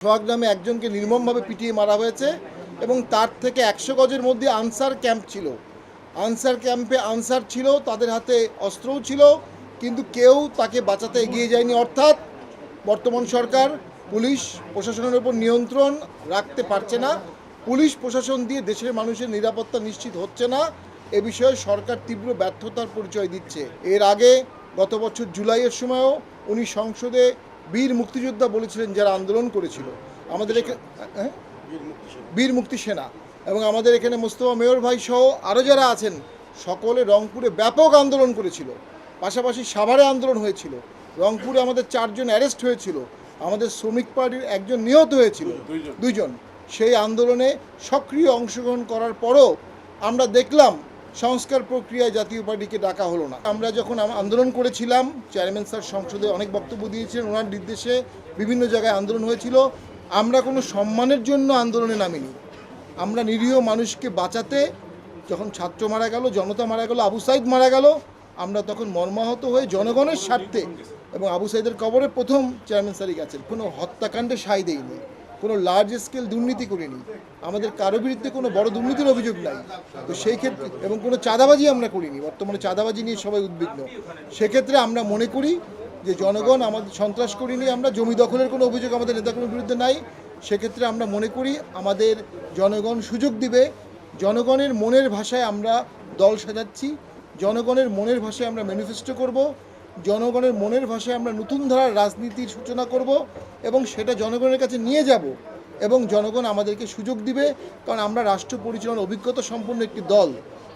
সোহাগ নামে একজনকে নির্মমভাবে পিটিয়ে মারা হয়েছে এবং তার থেকে 100 গজের মধ্যে আনসার ক্যাম্প ছিল। আনসার ক্যাম্পে আনসার ছিল, তাদের হাতে অস্ত্রও ছিল, কিন্তু কেউ তাকে বাঁচাতে এগিয়ে যায়নি। অর্থাৎ বর্তমান সরকার পুলিশ প্রশাসনের উপর নিয়ন্ত্রণ রাখতে পারছে না, পুলিশ প্রশাসন দিয়ে দেশের মানুষের নিরাপত্তা নিশ্চিত হচ্ছে না। এ বিষয়ে সরকার তীব্র ব্যর্থতার পরিচয় দিচ্ছে। এর আগে গত বছর জুলাইয়ের সময়ও উনি সংসদে বীর মুক্তিযোদ্ধা বলেছিলেন যারা আন্দোলন করেছিল আমাদের বীর মুক্তি সেনা, এবং আমাদের এখানে মোস্তফা মেয়র ভাই সহ আরও যারা আছেন সকলে রংপুরে ব্যাপক আন্দোলন করেছিল। পাশাপাশি সাভারে আন্দোলন হয়েছিল, রংপুরে আমাদের 4 জন অ্যারেস্ট হয়েছিল, আমাদের শ্রমিক পার্টির একজন নিহত হয়েছিল, 2 জন। সেই আন্দোলনে সক্রিয় অংশগ্রহণ করার পরও আমরা দেখলাম সংস্কার প্রক্রিয়ায় জাতীয় পার্টিকে ডাকা হলো না। আমরা যখন আন্দোলন করেছিলাম, চেয়ারম্যান স্যার সংসদে অনেক বক্তব্য দিয়েছিলেন, ওনার নির্দেশে বিভিন্ন জায়গায় আন্দোলন হয়েছিল। আমরা কোনো সম্মানের জন্য আন্দোলনে নামিনি, আমরা নিরীহ মানুষকে বাঁচাতে, যখন ছাত্র মারা গেল, জনতা মারা গেল, আবু সাইদ মারা গেল, আমরা তখন মর্মাহত হয়ে জনগণের স্বার্থে, এবং আবু সাইদের কবরে প্রথম চেয়ারম্যান স্যারই গেছেন। কোনো হত্যাকাণ্ডে সায় দেয়নি, কোনো লার্জ স্কেল দুর্নীতি করিনি, আমাদের কারো বিরুদ্ধে কোনো বড় দুর্নীতির অভিযোগ নাই। তো সেই ক্ষেত্রে, এবং কোনো চাঁদাবাজি আমরা করিনি, বর্তমানে চাঁদাবাজি নিয়ে সবাই উদ্বিগ্ন। সেক্ষেত্রে আমরা মনে করি যে জনগণ আমাদের সন্ত্রাস করিনি, আমরা জমি দখলের কোনো অভিযোগ আমাদের নেতাকর্মীর বিরুদ্ধে নাই। সেক্ষেত্রে আমরা মনে করি আমাদের জনগণ সুযোগ দিবে। জনগণের মনের ভাষায় আমরা দল সাজাচ্ছি, জনগণের মনের ভাষায় আমরা ম্যানিফেস্টো করব, জনগণের মনের ভাষায় আমরা নতুন ধারার রাজনীতির সূচনা করব এবং সেটা জনগণের কাছে নিয়ে যাব, এবং জনগণ আমাদেরকে সুযোগ দিবে। কারণ আমরা রাষ্ট্র পরিচালনার অভিজ্ঞতা সম্পন্ন একটি দল,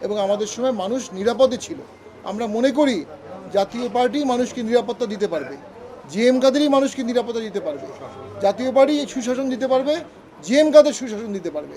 এবং আমাদের সময় মানুষ নিরাপদে ছিল। আমরা মনে করি জাতীয় পার্টি মানুষকে নিরাপত্তা দিতে পারবে, জিএম কাদেরই মানুষকে নিরাপত্তা দিতে পারবে, জাতীয় পার্টি সুশাসন দিতে পারবে, জিএম কাদের সুশাসন দিতে পারবে।